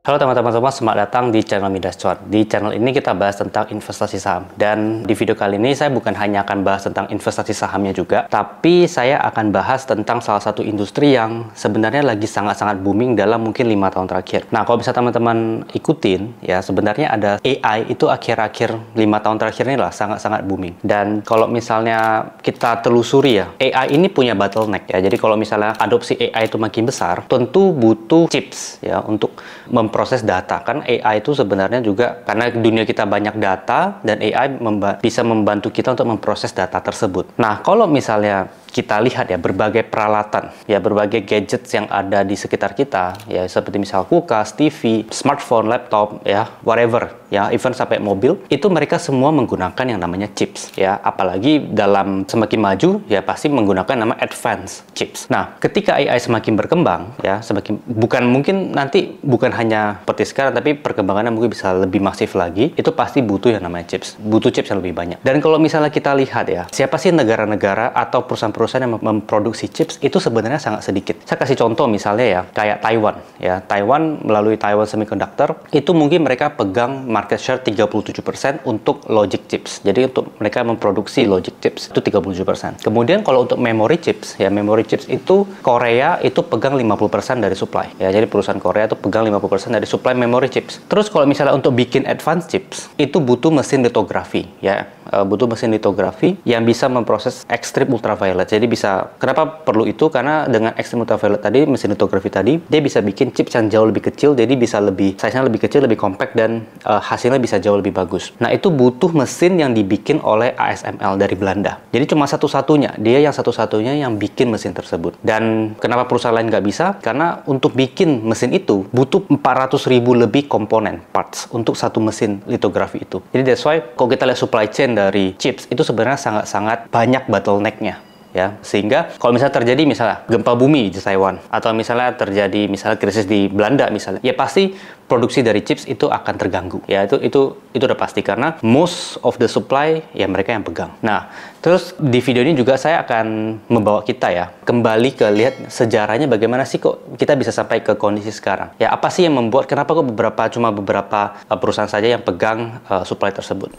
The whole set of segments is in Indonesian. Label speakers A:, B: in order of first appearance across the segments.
A: Halo teman-teman semua, selamat datang di channel Midas Cuan. Di channel ini kita bahas tentang investasi saham. Dan di video kali ini saya bukan hanya akan bahas tentang investasi sahamnya juga, tapi saya akan bahas tentang salah satu industri yang sebenarnya lagi sangat-sangat booming dalam mungkin 5 tahun terakhir. Nah, kalau bisa teman-teman ikutin, ya sebenarnya ada AI itu akhir-akhir 5 tahun terakhir ini lah sangat-sangat booming. Dan kalau misalnya kita telusuri ya, AI ini punya bottleneck ya. Jadi kalau misalnya adopsi AI itu makin besar, tentu butuh chips ya untuk proses data. Kan AI itu sebenarnya juga karena dunia kita banyak data dan AI bisa membantu kita untuk memproses data tersebut. Nah, kalau misalnya kita lihat ya berbagai peralatan, ya berbagai gadgets yang ada di sekitar kita, ya seperti misal kulkas, TV, smartphone, laptop, ya whatever, ya even sampai mobil, itu mereka semua menggunakan yang namanya chips, ya apalagi dalam semakin maju, ya pasti menggunakan nama advanced chips. Nah, ketika AI semakin berkembang, ya semakin bukan hanya seperti sekarang, tapi perkembangannya mungkin bisa lebih masif lagi, itu pasti butuh yang namanya chips, butuh chips yang lebih banyak. Dan kalau misalnya kita lihat ya, siapa sih negara-negara atau perusahaan-perusahaan yang memproduksi chips itu sebenarnya sangat sedikit. Saya kasih contoh misalnya ya, kayak Taiwan. Ya, Taiwan melalui Taiwan Semiconductor, itu mungkin mereka pegang market share 37% untuk logic chips. Jadi untuk mereka memproduksi logic chips itu 37%. Kemudian kalau untuk memory chips, ya memory chips itu Korea itu pegang 50% dari supply. Ya, jadi perusahaan Korea itu pegang 50% dari supply memory chips. Terus kalau misalnya untuk bikin advanced chips, itu butuh mesin litografi, ya. Butuh mesin litografi yang bisa memproses ekstrim ultraviolet. Jadi kenapa perlu itu? Karena dengan ekstrim ultraviolet tadi, mesin litografi tadi, dia bisa bikin chips yang jauh lebih kecil, jadi bisa size-nya lebih kecil, lebih compact, dan hasilnya bisa jauh lebih bagus. Nah, itu butuh mesin yang dibikin oleh ASML dari Belanda. Jadi cuma satu-satunya, dia yang satu-satunya yang bikin mesin tersebut. Dan kenapa perusahaan lain nggak bisa? Karena untuk bikin mesin itu, butuh 400.000 lebih komponen, parts, untuk satu mesin litografi itu. Jadi that's why, kalau kita lihat supply chain dari chips, itu sebenarnya sangat-sangat banyak bottleneck-nya. Ya, sehingga kalau misalnya terjadi gempa bumi di Taiwan, atau misalnya terjadi krisis di Belanda misalnya, ya pasti produksi dari chips itu akan terganggu. Ya, itu udah pasti karena most of the supply ya mereka yang pegang. Nah, terus di video ini juga saya akan membawa kita ya kembali ke lihat sejarahnya bagaimana sih kok kita bisa sampai ke kondisi sekarang. Ya, apa sih yang membuat kenapa kok cuma beberapa perusahaan saja yang pegang supply tersebut.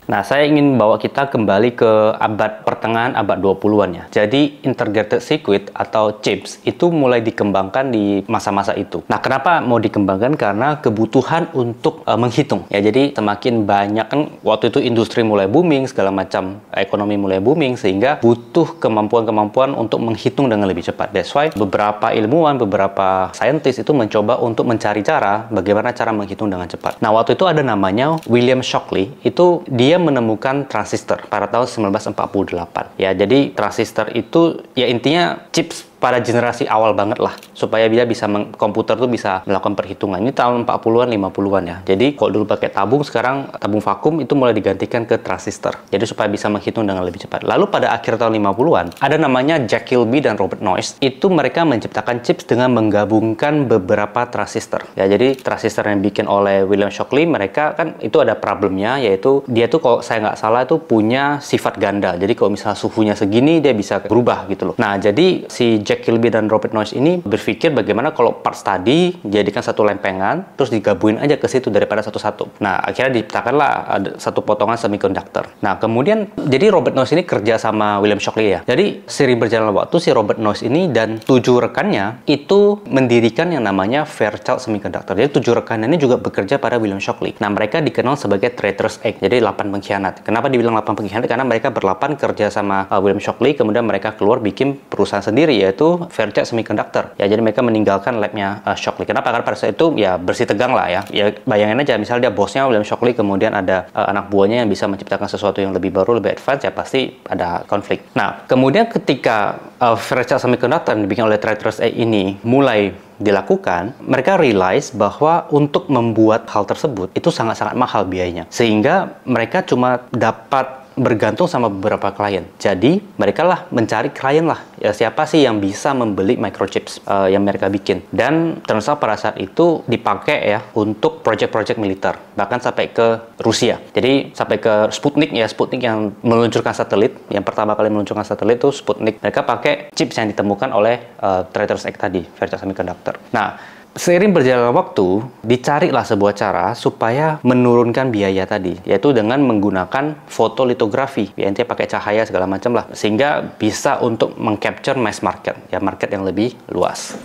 A: Nah, saya ingin bawa kita kembali ke abad pertengahan abad 20-an ya. Jadi, integrated circuit atau chips itu mulai dikembangkan di masa-masa itu. Nah, kenapa mau dikembangkan? Karena kebutuhan untuk menghitung. Ya, jadi semakin banyak kan waktu itu industri mulai booming, segala macam ekonomi mulai booming, sehingga butuh kemampuan-kemampuan untuk menghitung dengan lebih cepat. That's why beberapa ilmuwan, beberapa saintis itu mencoba untuk mencari cara bagaimana cara menghitung dengan cepat. Nah, waktu itu ada namanya William Shockley, itu dia menemukan transistor pada tahun 1948. Ya, jadi transistor itu ya intinya chips pada generasi awal banget lah, supaya dia komputer tuh bisa melakukan perhitungan. Ini tahun 40-an, 50-an ya. Jadi kalau dulu pakai tabung, sekarang tabung vakum itu mulai digantikan ke transistor. Jadi supaya bisa menghitung dengan lebih cepat. Lalu pada akhir tahun 50-an, ada namanya Jack Kilby dan Robert Noyce. Itu mereka menciptakan chips dengan menggabungkan beberapa transistor. Ya, jadi transistor yang dibikin oleh William Shockley, mereka kan itu ada problemnya, yaitu dia tuh kalau saya nggak salah itu punya sifat ganda. Jadi kalau misalnya suhunya segini, dia bisa berubah gitu loh. Nah, jadi si Jack Kilby dan Robert Noyce ini berpikir bagaimana kalau parts tadi dijadikan satu lempengan, terus digabungin aja ke situ daripada satu-satu. Nah, akhirnya diciptakanlah ada satu potongan semiconductor. Nah, kemudian, jadi Robert Noyce ini kerja sama William Shockley ya. Jadi, seiring berjalan waktu, si Robert Noyce ini dan 7 rekannya itu mendirikan yang namanya Fairchild Semiconductor. Jadi, 7 rekannya ini juga bekerja pada William Shockley. Nah, mereka dikenal sebagai Traitor's Egg, jadi 8 pengkhianat. Kenapa dibilang 8 pengkhianat? Karena mereka berlapan kerja sama William Shockley, kemudian mereka keluar bikin perusahaan sendiri, yaitu Fairchild Semiconductor. Ya, jadi mereka meninggalkan labnya Shockley. Kenapa? Karena pada saat itu ya bersih tegang lah ya. Ya bayangin aja, misalnya dia bosnya William Shockley, kemudian ada anak buahnya yang bisa menciptakan sesuatu yang lebih baru, lebih advance, ya pasti ada konflik. Nah, kemudian ketika Fairchild Semiconductor yang dibikin oleh Traitor's Egg ini mulai dilakukan, mereka realize bahwa untuk membuat hal tersebut itu sangat-sangat mahal biayanya. Sehingga mereka cuma dapat bergantung sama beberapa klien. Jadi, mereka lah mencari klien lah. Ya, siapa sih yang bisa membeli microchips yang mereka bikin. Dan ternyata pada saat itu dipakai ya untuk project-project militer. Bahkan sampai ke Rusia. Jadi, sampai ke Sputnik ya. Sputnik yang meluncurkan satelit. Yang pertama kali meluncurkan satelit itu Sputnik. Mereka pakai chips yang ditemukan oleh Traitor's Egg tadi, Fairchild Semiconductor. Nah, seiring berjalannya waktu, dicarilah sebuah cara supaya menurunkan biaya tadi, yaitu dengan menggunakan fotolitografi. Ya, intinya pakai cahaya segala macam lah, sehingga bisa untuk mengcapture mass market, ya market yang lebih luas.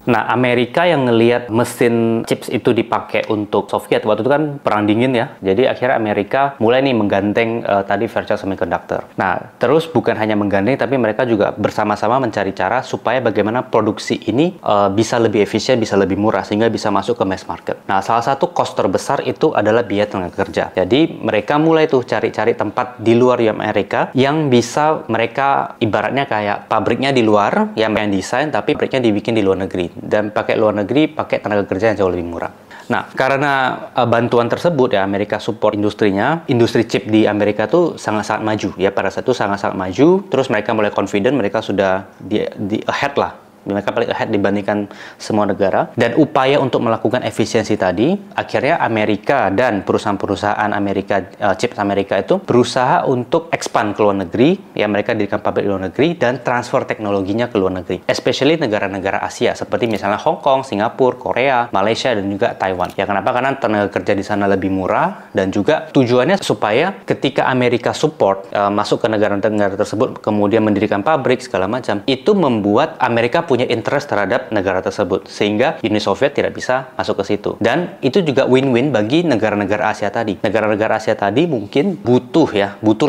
A: Nah, Amerika yang ngelihat mesin chips itu dipakai untuk Soviet, waktu itu kan perang dingin ya. Jadi akhirnya Amerika mulai nih menggandeng tadi virtual semiconductor. Nah, terus bukan hanya menggandeng, tapi mereka juga bersama-sama mencari cara supaya bagaimana produksi ini bisa lebih efisien, bisa lebih murah, sehingga bisa masuk ke mass market. Nah, salah satu cost terbesar itu adalah biaya tenaga kerja. Jadi mereka mulai tuh cari-cari tempat di luar Amerika yang bisa mereka ibaratnya kayak pabriknya di luar, yang desain, tapi pabriknya dibikin di luar negeri. Dan pakai luar negeri, pakai tenaga kerja yang jauh lebih murah. Nah, karena bantuan tersebut ya, Amerika support industrinya, industri chip di Amerika tuh sangat-sangat maju. Ya, pada saat itu sangat-sangat maju, terus mereka mulai confident, mereka sudah di ahead lah. Mereka paling ahead dibandingkan semua negara. Dan upaya untuk melakukan efisiensi tadi, akhirnya Amerika dan perusahaan-perusahaan Amerika, chips Amerika itu berusaha untuk expand ke luar negeri. Ya, mereka dirikan pabrik di luar negeri dan transfer teknologinya ke luar negeri. Especially negara-negara Asia, seperti misalnya Hong Kong, Singapura, Korea, Malaysia, dan juga Taiwan. Ya, kenapa? Karena tenaga kerja di sana lebih murah, dan juga tujuannya supaya ketika Amerika support masuk ke negara-negara tersebut, kemudian mendirikan pabrik, segala macam, itu membuat Amerika punya interest terhadap negara tersebut, sehingga Uni Soviet tidak bisa masuk ke situ. Dan itu juga win-win bagi negara-negara Asia tadi. Negara-negara Asia tadi mungkin butuh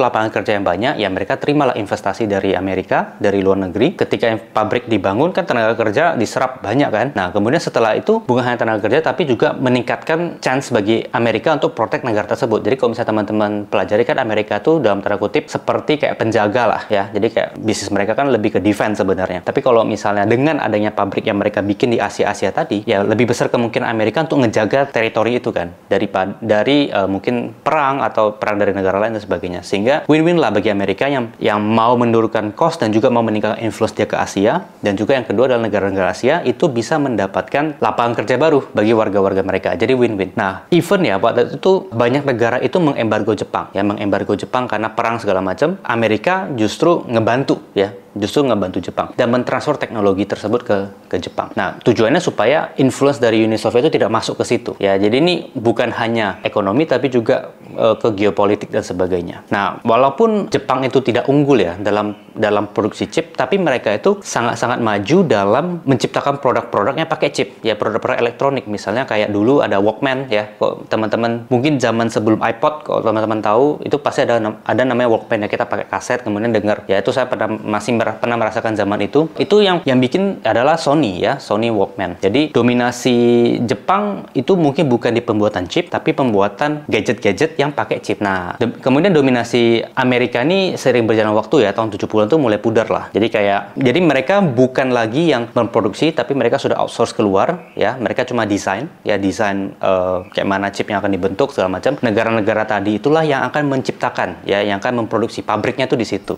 A: lapangan kerja yang banyak, ya mereka terimalah investasi dari Amerika, dari luar negeri. Ketika pabrik dibangun, kan tenaga kerja diserap banyak kan. Nah, kemudian setelah itu bukan hanya tenaga kerja, tapi juga meningkatkan chance bagi Amerika untuk protect negara tersebut. Jadi kalau misalnya teman-teman pelajari kan, Amerika tuh dalam tanda kutip seperti kayak penjaga lah ya. Jadi kayak bisnis mereka kan lebih ke defense sebenarnya. Tapi kalau misalnya dengan adanya pabrik yang mereka bikin di Asia Tadi, ya lebih besar kemungkinan Amerika untuk ngejaga teritori itu kan, dari mungkin perang atau perang dari negara lain dan sebagainya. Sehingga win-win lah bagi Amerika yang mau menurunkan cost dan juga mau meningkatkan influence dia ke Asia. Dan juga yang kedua adalah negara-negara Asia itu bisa mendapatkan lapangan kerja baru bagi warga-warga mereka. Jadi win-win. Nah, even ya pada itu banyak negara itu mengembargo Jepang, ya mengembargo Jepang karena perang segala macam. Amerika justru ngebantu Jepang dan mentransfer teknologi tersebut ke Jepang. Nah, tujuannya supaya influence dari Uni Soviet itu tidak masuk ke situ. Ya, jadi ini bukan hanya ekonomi tapi juga ke geopolitik dan sebagainya. Nah, walaupun Jepang itu tidak unggul ya dalam produksi chip, tapi mereka itu sangat-sangat maju dalam menciptakan produk-produknya pakai chip. Ya, produk-produk elektronik misalnya kayak dulu ada Walkman ya. Kok teman-teman mungkin zaman sebelum iPod, kalau teman-teman tahu itu pasti ada namanya Walkman ya, kita pakai kaset kemudian dengar. Ya, itu saya pernah merasakan zaman itu. Itu yang bikin adalah Sony ya, Sony Walkman. Jadi dominasi Jepang itu mungkin bukan di pembuatan chip, tapi pembuatan gadget-gadget yang pakai chip. Nah, kemudian dominasi Amerika ini sering berjalan waktu ya, tahun 70-an tuh mulai pudar lah. Jadi mereka bukan lagi yang memproduksi, tapi mereka sudah outsource keluar ya. Mereka cuma desain kayak mana chip yang akan dibentuk segala macam. Negara-negara tadi itulah yang akan menciptakan ya, yang akan memproduksi, pabriknya tuh di situ.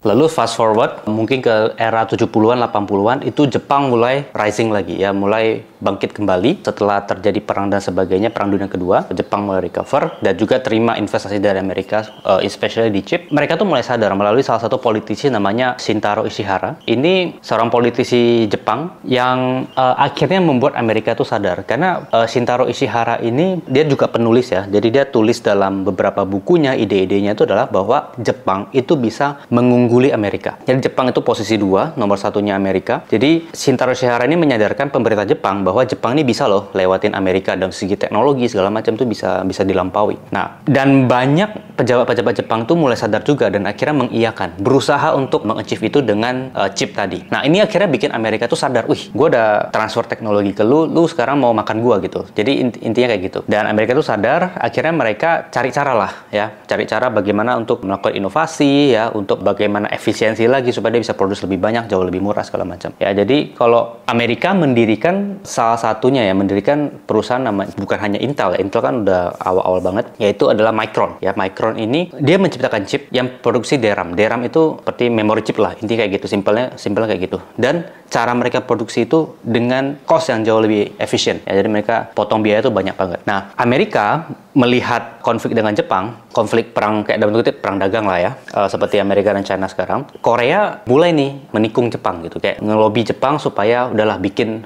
A: Lalu fast forward mungkin ke era 70-an, 80-an, itu Jepang mulai rising lagi ya, mulai bangkit kembali setelah terjadi perang dan sebagainya, perang dunia kedua. Jepang mulai recover dan juga terima investasi dari Amerika, especially di chip. Mereka tuh mulai sadar melalui salah satu politisi namanya Shintaro Ishihara. Ini seorang politisi Jepang yang akhirnya membuat Amerika tuh sadar, karena Shintaro Ishihara ini dia juga penulis ya. Jadi dia tulis dalam beberapa bukunya, ide-idenya itu adalah bahwa Jepang itu bisa mengungguli Amerika. Jadi Jepang itu posisi 2, nomor satunya Amerika. Jadi Shintaro Ishihara ini menyadarkan pemerintah Jepang bahwa Jepang ini bisa loh lewatin Amerika dalam segi teknologi segala macam tuh bisa dilampaui. Nah, dan banyak pejabat-pejabat Jepang tuh mulai sadar juga dan akhirnya mengiyakan, berusaha untuk meng-achieve itu dengan chip tadi. Nah, ini akhirnya bikin Amerika tuh sadar, wih, gue udah transfer teknologi ke lu sekarang mau makan gua gitu. Jadi intinya kayak gitu. Dan Amerika tuh sadar, akhirnya mereka cari cara bagaimana untuk melakukan inovasi ya, untuk bagaimana efisiensi lagi supaya dia bisa produksi lebih banyak, jauh lebih murah segala macam. Ya, jadi kalau Amerika mendirikan salah satunya ya, mendirikan perusahaan namanya bukan hanya Intel ya. Intel kan udah awal-awal banget, yaitu adalah Micron. Ya, Micron ini dia menciptakan chip yang produksi DRAM. DRAM itu seperti memory chip lah, intinya kayak gitu, simpelnya kayak gitu. Dan cara mereka produksi itu dengan cost yang jauh lebih efisien. Ya, jadi mereka potong biaya itu banyak banget. Nah, Amerika melihat konflik dengan Jepang, konflik perang kayak dalam kutip perang dagang lah ya, seperti Amerika dan China sekarang, Korea mulai nih menikung Jepang gitu, kayak ngelobi Jepang supaya udahlah bikin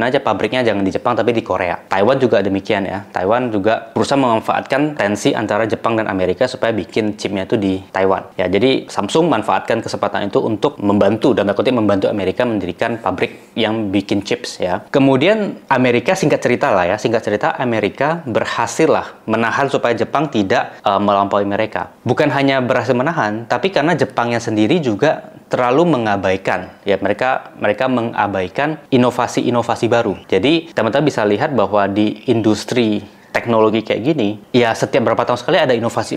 A: aja pabriknya jangan di Jepang tapi di Korea. Taiwan juga demikian ya. Taiwan juga berusaha memanfaatkan tensi antara Jepang dan Amerika supaya bikin chipnya itu di Taiwan. Ya, jadi Samsung manfaatkan kesempatan itu untuk membantu, dalam kutip membantu Amerika mendirikan pabrik yang bikin chips ya. Kemudian Amerika, singkat cerita Amerika berhasil lah menahan supaya Jepang tidak melampaui mereka. Bukan hanya berhasil menahan, tapi karena Jepangnya sendiri juga terlalu mengabaikan ya, mereka mengabaikan inovasi baru. Jadi teman-teman bisa lihat bahwa di industri teknologi kayak gini, ya setiap berapa tahun sekali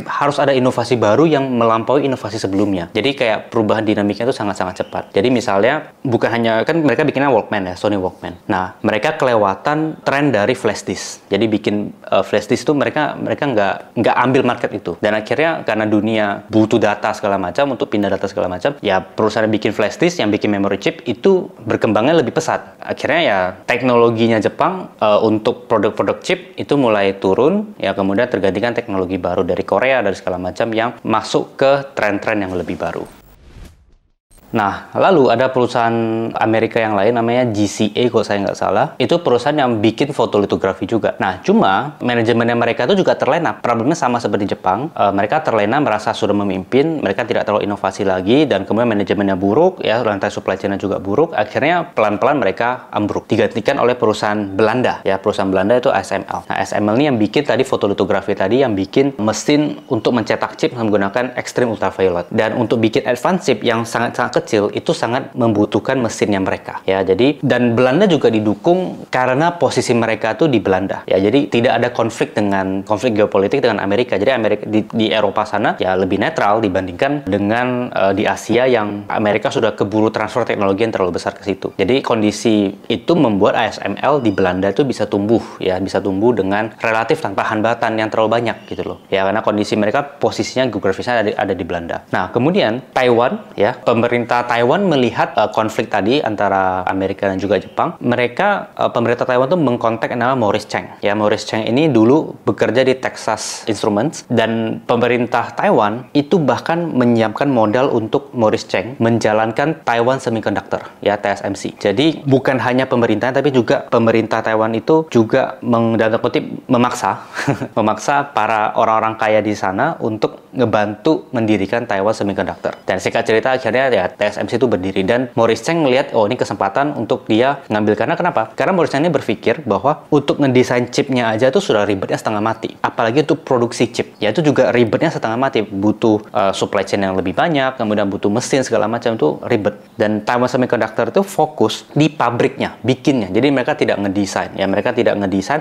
A: harus ada inovasi baru yang melampaui inovasi sebelumnya. Jadi kayak perubahan dinamiknya itu sangat-sangat cepat. Jadi misalnya, bukan hanya, kan mereka bikinnya Walkman ya, Sony Walkman. Nah, mereka kelewatan tren dari flash disk. Jadi bikin flash disk itu mereka nggak ambil market itu. Dan akhirnya karena dunia butuh data segala macam, untuk pindah data segala macam, ya perusahaan yang bikin flash disk, yang bikin memory chip, itu berkembangnya lebih pesat. Akhirnya ya teknologinya Jepang untuk produk-produk chip itu mulai turun ya, kemudian tergantikan teknologi baru dari Korea, dari segala macam yang masuk ke tren-tren yang lebih baru. Nah, lalu ada perusahaan Amerika yang lain namanya GCA kalau saya nggak salah. Itu perusahaan yang bikin fotolitografi juga. Nah, cuma manajemennya mereka itu juga terlena. Problemnya sama seperti Jepang. Mereka terlena, merasa sudah memimpin, mereka tidak terlalu inovasi lagi, dan kemudian manajemennya buruk, ya, rantai supply chain-nya juga buruk. Akhirnya pelan-pelan mereka ambruk. Digantikan oleh perusahaan Belanda. Ya, perusahaan Belanda itu ASML. Nah, ASML ini yang bikin tadi fotolitografi tadi, yang bikin mesin untuk mencetak chip menggunakan extreme ultraviolet. Dan untuk bikin advanced chip yang sangat-sangat kecil itu sangat membutuhkan mesinnya mereka ya. Jadi, dan Belanda juga didukung karena posisi mereka tuh di Belanda ya. Jadi tidak ada konflik geopolitik dengan Amerika. Jadi Amerika di Eropa sana ya lebih netral dibandingkan dengan di Asia, yang Amerika sudah keburu transfer teknologi yang terlalu besar ke situ. Jadi kondisi itu membuat ASML di Belanda itu bisa tumbuh dengan relatif tanpa hambatan yang terlalu banyak gitu loh ya, karena kondisi mereka posisinya geografisnya ada di Belanda. Nah, kemudian Taiwan ya, pemerintah Taiwan melihat konflik tadi antara Amerika dan juga Jepang. Pemerintah Taiwan tuh mengkontak yang namanya Morris Chang. Ya, Morris Chang ini dulu bekerja di Texas Instruments, dan pemerintah Taiwan itu bahkan menyiapkan modal untuk Morris Chang menjalankan Taiwan Semiconductor, ya, TSMC. Jadi bukan hanya pemerintahnya, tapi juga pemerintah Taiwan itu juga memaksa memaksa para orang-orang kaya di sana untuk ngebantu mendirikan Taiwan Semiconductor. Dan singkat cerita akhirnya ya TSMC itu berdiri, dan Morris Chang ngelihat ini kesempatan untuk dia ngambil. Karena kenapa? Karena Morris Chang ini berpikir bahwa untuk ngedesain chipnya aja itu sudah ribetnya setengah mati, apalagi untuk produksi chip ya, itu juga ribetnya setengah mati, butuh supply chain yang lebih banyak, kemudian butuh mesin segala macam, itu ribet. Dan Taiwan Semiconductor itu fokus di pabriknya, bikinnya. Jadi mereka tidak ngedesain ya,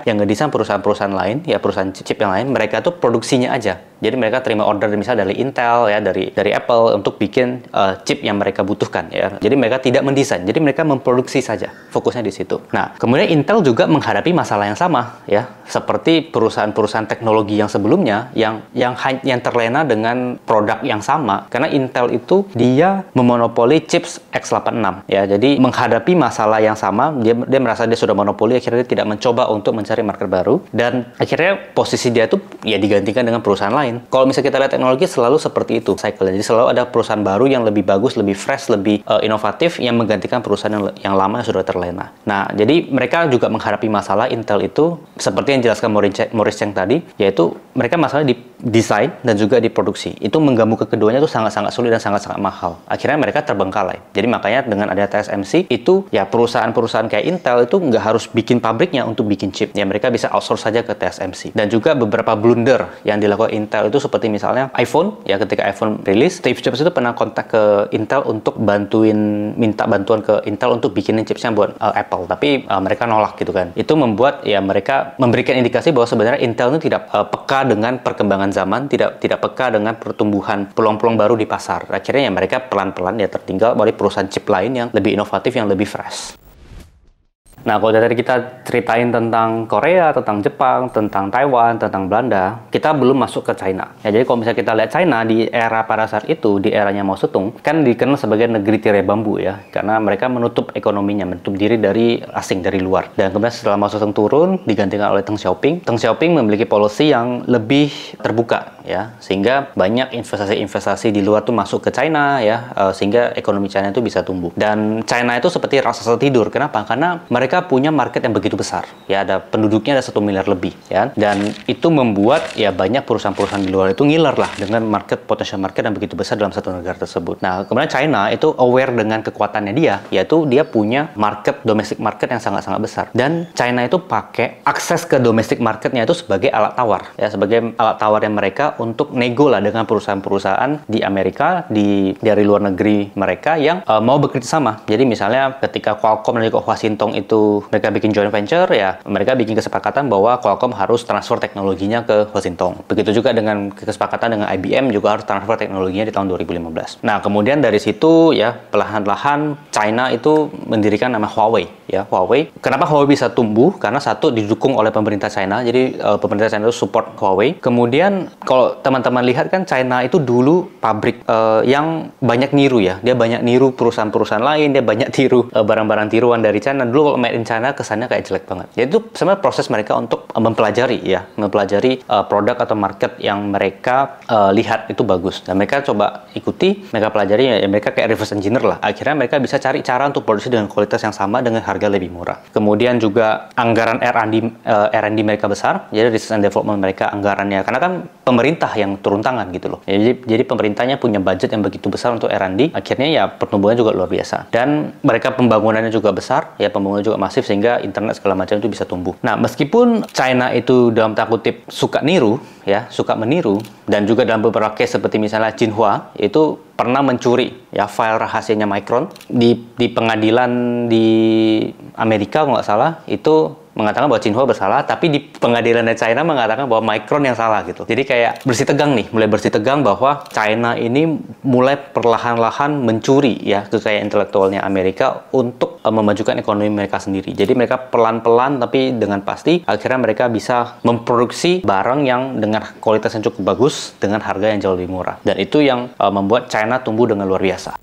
A: yang ngedesain perusahaan-perusahaan lain ya, perusahaan chip yang lain. Mereka tuh produksinya aja. Jadi mereka terima order misalnya dari Intel ya, dari Apple untuk bikin chip yang mereka butuhkan ya. Jadi mereka tidak mendesain, jadi mereka memproduksi saja, fokusnya di situ. Nah, kemudian Intel juga menghadapi masalah yang sama ya, seperti perusahaan-perusahaan teknologi yang sebelumnya yang terlena dengan produk yang sama, karena Intel itu dia memonopoli chips x86 ya. Jadi menghadapi masalah yang sama, dia merasa dia sudah monopoli, akhirnya dia tidak mencoba untuk mencari market baru, dan akhirnya posisi dia tuh ya digantikan dengan perusahaan lain. Kalau misalnya kita lihat teknologi selalu seperti itu cycle. Jadi selalu ada perusahaan baru yang lebih bagus, lebih fresh, lebih inovatif yang menggantikan perusahaan yang lama yang sudah terlena. Nah, jadi mereka juga menghadapi masalah Intel itu seperti yang dijelaskan Morris Chang tadi, yaitu mereka masalah di desain dan juga di produksi. Itu menggabung keduanya itu sangat-sangat sulit dan sangat-sangat mahal. Akhirnya mereka terbengkalai. Jadi makanya dengan ada TSMC itu ya, perusahaan-perusahaan kayak Intel itu nggak harus bikin pabriknya untuk bikin chip. Ya, mereka bisa outsource saja ke TSMC. Dan juga beberapa blunder yang dilakukan Intel itu seperti misalnya iPhone ya, ketika iPhone rilis, Steve Jobs itu pernah kontak ke Intel untuk minta bantuan ke Intel untuk bikinin chipsnya buat Apple, tapi mereka nolak gitu kan. Itu membuat ya mereka memberikan indikasi bahwa sebenarnya Intel itu tidak peka dengan perkembangan zaman, tidak peka dengan pertumbuhan peluang-peluang baru di pasar. Akhirnya ya mereka pelan-pelan ya tertinggal oleh perusahaan chip lain yang lebih inovatif, yang lebih fresh. Nah, kalau dari kita ceritain tentang Korea, tentang Jepang, tentang Taiwan, tentang Belanda, kita belum masuk ke China. Ya, jadi kalau misalnya kita lihat China di era pada saat itu, di eranya Mao Zedong, kan dikenal sebagai negeri tirai bambu ya, karena mereka menutup ekonominya, menutup diri dari asing, dari luar. Dan kemudian setelah Mao Zedong turun, digantikan oleh Deng Xiaoping. Deng Xiaoping memiliki policy yang lebih terbuka ya, sehingga banyak investasi-investasi di luar tuh masuk ke China ya, sehingga ekonomi China itu bisa tumbuh. Dan China itu seperti raksasa tidur. Kenapa? Karena mereka punya market yang begitu besar ya, ada penduduknya ada 1 miliar lebih ya, dan itu membuat ya banyak perusahaan-perusahaan di luar itu ngiler lah dengan potensial market yang begitu besar dalam satu negara tersebut. Nah, kemudian China itu aware dengan kekuatannya dia, yaitu dia punya domestic market yang sangat-sangat besar, dan China itu pakai akses ke domestic marketnya itu sebagai alat tawar ya, sebagai alat tawar yang mereka untuk nego lah dengan perusahaan-perusahaan di Amerika, dari luar negeri mereka yang mau bekerja sama. Jadi misalnya ketika Qualcomm dan juga Huasintong itu mereka bikin joint venture ya, mereka bikin kesepakatan bahwa Qualcomm harus transfer teknologinya ke Huasintong. Begitu juga dengan kesepakatan dengan IBM juga harus transfer teknologinya di tahun 2015. Nah, kemudian dari situ ya perlahan-lahan China itu mendirikan nama Huawei ya, Huawei. Kenapa Huawei bisa tumbuh? Karena satu, didukung oleh pemerintah China. Jadi pemerintah China itu support Huawei. Kemudian kalau teman-teman lihat kan China itu dulu pabrik yang banyak niru ya. Dia banyak niru perusahaan-perusahaan lain, dia banyak tiru barang-barang tiruan dari China. Dulu kalau made in China kesannya kayak jelek banget. Ya itu sebenarnya proses mereka untuk mempelajari produk atau market yang mereka lihat itu bagus. Dan mereka coba ikuti, mereka pelajari ya, mereka kayak reverse engineer lah. Akhirnya mereka bisa cari cara untuk produksi dengan kualitas yang sama dengan harga lebih murah. Kemudian juga anggaran R&D mereka besar. Jadi research and development mereka anggarannya, karena kan pemerintah yang turun tangan gitu loh. Jadi pemerintahnya punya budget yang begitu besar untuk R&D. Akhirnya ya pertumbuhannya juga luar biasa. Dan mereka pembangunannya juga besar, ya pembangunan juga masif sehingga internet segala macam itu bisa tumbuh. Nah, meskipun China itu dalam tanda kutip suka meniru, dan juga dalam beberapa case seperti misalnya Jinhua itu pernah mencuri ya file rahasianya Micron di pengadilan di Amerika kalau nggak salah, itu mengatakan bahwa Jinhua bersalah, tapi di pengadilan China mengatakan bahwa Micron yang salah gitu. Jadi kayak mulai bersih tegang bahwa China ini mulai perlahan-lahan mencuri ya kekayaan intelektualnya Amerika untuk memajukan ekonomi mereka sendiri. Jadi mereka pelan-pelan tapi dengan pasti akhirnya mereka bisa memproduksi barang yang dengan kualitas yang cukup bagus dengan harga yang jauh lebih murah. Dan itu yang membuat China tumbuh dengan luar biasa.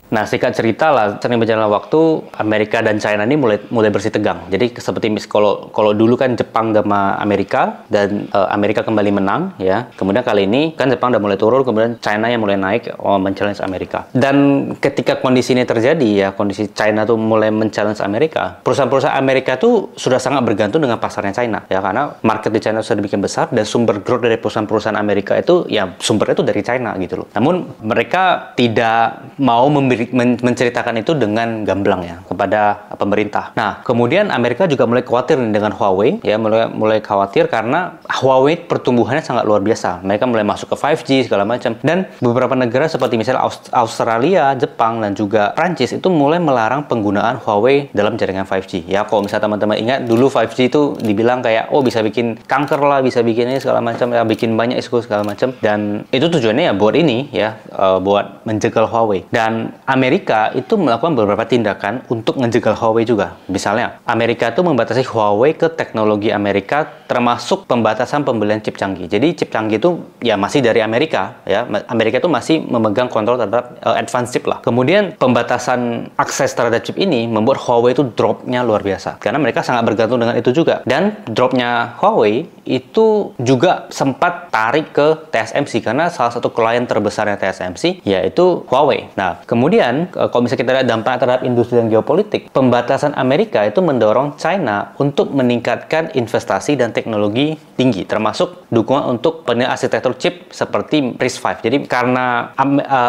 A: Nah, singkat cerita lah, sering berjalan waktu, Amerika dan China ini mulai bersih tegang. Jadi seperti kalau dulu kan Jepang sama Amerika, dan Amerika kembali menang ya. Kemudian kali ini kan Jepang udah mulai turun, kemudian China yang mulai naik men-challenge Amerika. Dan ketika kondisi ini terjadi ya, kondisi China tuh mulai men-challenge Amerika, perusahaan-perusahaan Amerika tuh sudah sangat bergantung dengan pasarnya China ya, karena market di China sudah demikian besar dan sumber growth dari perusahaan-perusahaan Amerika itu ya sumbernya itu dari China gitu loh. Namun mereka tidak mau menceritakan itu dengan gamblang ya kepada pemerintah. Nah, kemudian Amerika juga mulai khawatir dengan Huawei ya, mulai khawatir karena Huawei pertumbuhannya sangat luar biasa. Mereka mulai masuk ke 5G segala macam, dan beberapa negara seperti misalnya Australia, Jepang dan juga Prancis itu mulai melarang penggunaan Huawei dalam jaringan 5G. Ya, kalau misalnya teman-teman ingat dulu 5G itu dibilang kayak bisa bikin kanker lah, bisa bikin ini segala macam ya, bikin banyak isu segala macam, dan itu tujuannya ya buat ini ya, buat menjegal Huawei. Dan Amerika itu melakukan beberapa tindakan untuk menjegal Huawei juga. Misalnya, Amerika itu membatasi Huawei ke teknologi Amerika, termasuk pembatasan pembelian chip canggih. Jadi chip canggih itu ya masih dari Amerika ya. Amerika itu masih memegang kontrol terhadap advanced chip lah. Kemudian pembatasan akses terhadap chip ini membuat Huawei itu drop-nya luar biasa. Karena mereka sangat bergantung dengan itu juga. Dan drop-nya Huawei itu juga sempat tarik ke TSMC, karena salah satu klien terbesarnya TSMC yaitu Huawei. Nah, kemudian kalau misalnya kita lihat dampak terhadap industri dan geopolitik, pembatasan Amerika itu mendorong China untuk meningkatkan investasi dan teknologi tinggi, termasuk dukungan untuk penilaian arsitektur chip seperti RISC-V. Jadi karena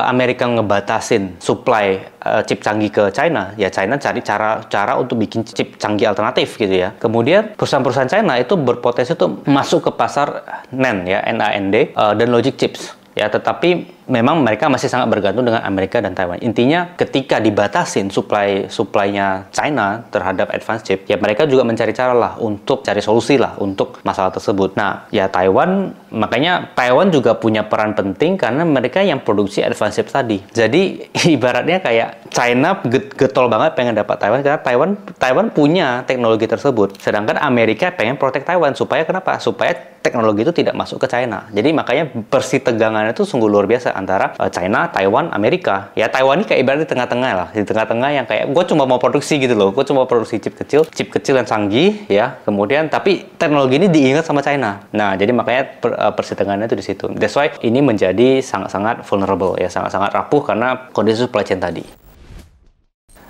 A: Amerika ngebatasin supply chip canggih ke China, ya China cari cara untuk bikin chip canggih alternatif gitu ya. Kemudian perusahaan-perusahaan China itu berpotensi untuk masuk ke pasar NAND ya, NAND dan logic chips. Ya, tetapi memang mereka masih sangat bergantung dengan Amerika dan Taiwan. Intinya ketika dibatasin supply-nya China terhadap advanced chip, ya mereka juga mencari cara lah untuk cari solusi lah untuk masalah tersebut. Nah, ya makanya Taiwan juga punya peran penting karena mereka yang produksi advanced chip tadi. Jadi ibaratnya kayak China getol banget pengen dapat Taiwan karena Taiwan punya teknologi tersebut. Sedangkan Amerika pengen protect Taiwan supaya kenapa? Supaya teknologi itu tidak masuk ke China. Jadi makanya persitegangannya itu sungguh luar biasa antara China, Taiwan, Amerika. Ya Taiwan ini kayak ibaratnya di tengah-tengah lah. Di tengah-tengah yang kayak gue cuma mau produksi gitu loh. Gue cuma produksi chip kecil yang canggih ya. Kemudian tapi teknologi ini diingat sama China. Nah, jadi makanya persitegangannya itu di situ. That's why ini menjadi sangat-sangat vulnerable ya, sangat-sangat rapuh karena kondisi supply chain tadi.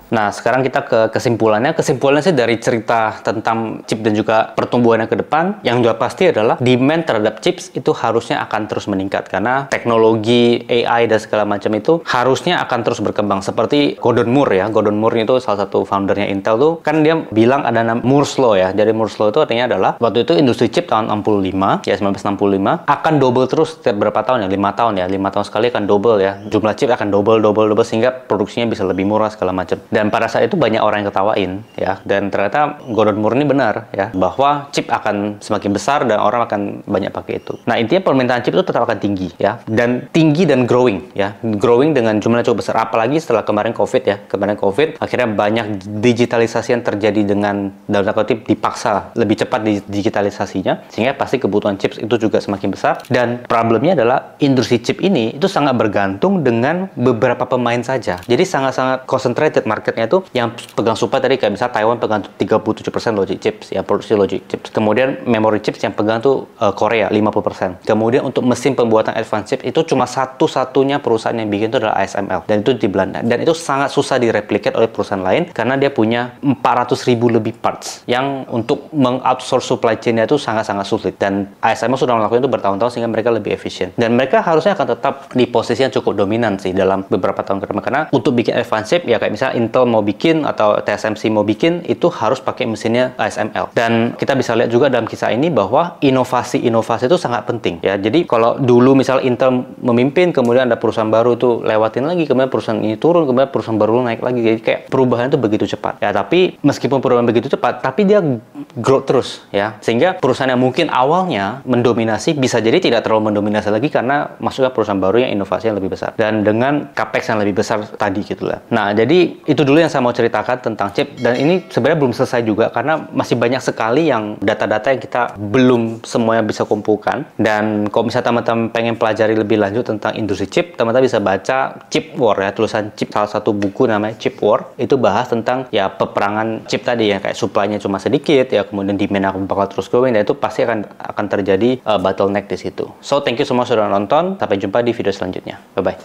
A: Nah, sekarang kita ke kesimpulannya. Kesimpulannya sih dari cerita tentang chip dan juga pertumbuhannya ke depan, yang sudah pasti adalah demand terhadap chips itu harusnya akan terus meningkat karena teknologi AI dan segala macam itu harusnya akan terus berkembang. Seperti Gordon Moore ya. Gordon Moore itu salah satu foundernya Intel tuh, kan dia bilang ada Moore's Law ya. Jadi Moore's Law itu artinya adalah waktu itu industri chip tahun 65, ya 1965, akan double terus setiap berapa tahun ya? 5 tahun ya. 5 tahun sekali akan double ya. Jumlah chip akan double sehingga produksinya bisa lebih murah segala macam. Dan pada saat itu banyak orang yang ketawain ya, dan ternyata Gordon Moore ini benar ya, bahwa chip akan semakin besar dan orang akan banyak pakai itu. Nah, intinya permintaan chip itu tetap akan tinggi ya, dan tinggi dan growing ya, growing dengan jumlah cukup besar, apalagi setelah kemarin COVID ya. Kemarin COVID akhirnya banyak digitalisasi yang terjadi dengan dalam tanda kutip dipaksa lebih cepat digitalisasinya, sehingga pasti kebutuhan chips itu juga semakin besar. Dan problemnya adalah industri chip ini itu sangat bergantung dengan beberapa pemain saja. Jadi sangat-sangat concentrated marketnya itu, yang pegang supply tadi kayak misalnya Taiwan pegang 37% logic chips ya, produksi logic chips. Kemudian memory chips yang pegang tuh Korea 50%. Kemudian untuk mesin pembuatan advanced chip itu cuma satu-satunya perusahaan yang bikin itu adalah ASML, dan itu di Belanda. Dan itu sangat susah direplikat oleh perusahaan lain karena dia punya 400.000 lebih parts yang untuk mengoutsource supply chain-nya itu sangat-sangat sulit. Dan ASML sudah melakukan itu bertahun-tahun sehingga mereka lebih efisien. Dan mereka harusnya akan tetap di posisi yang cukup dominan sih dalam beberapa tahun ke depan, karena untuk bikin advanced chip ya kayak misalnya Intel mau bikin atau TSMC mau bikin itu harus pakai mesinnya ASML. Dan kita bisa lihat juga dalam kisah ini bahwa inovasi-inovasi itu sangat penting ya. Jadi kalau dulu misalnya Intel memimpin, kemudian ada perusahaan baru itu lewatin lagi, kemudian perusahaan ini turun, kemudian perusahaan baru naik lagi. Jadi kayak perubahan itu begitu cepat ya. Tapi meskipun perubahan begitu cepat, tapi dia growth terus ya, sehingga perusahaan yang mungkin awalnya mendominasi bisa jadi tidak terlalu mendominasi lagi karena masuknya perusahaan baru yang inovasi yang lebih besar dan dengan capex yang lebih besar tadi gitulah. Nah, jadi itu dulu yang saya mau ceritakan tentang chip, dan ini sebenarnya belum selesai juga karena masih banyak sekali yang data-data yang kita belum semuanya bisa kumpulkan. Dan kalau misalnya teman-teman pengen pelajari lebih lanjut tentang industri chip, teman-teman bisa baca Chip War ya, tulisan chip, salah satu buku namanya Chip War. Itu bahas tentang ya peperangan chip tadi ya, kayak supply-nya cuma sedikit ya, kemudian demand akan bakal terus growing, dan itu pasti akan terjadi bottleneck di situ. So thank you semua sudah nonton, sampai jumpa di video selanjutnya. Bye bye.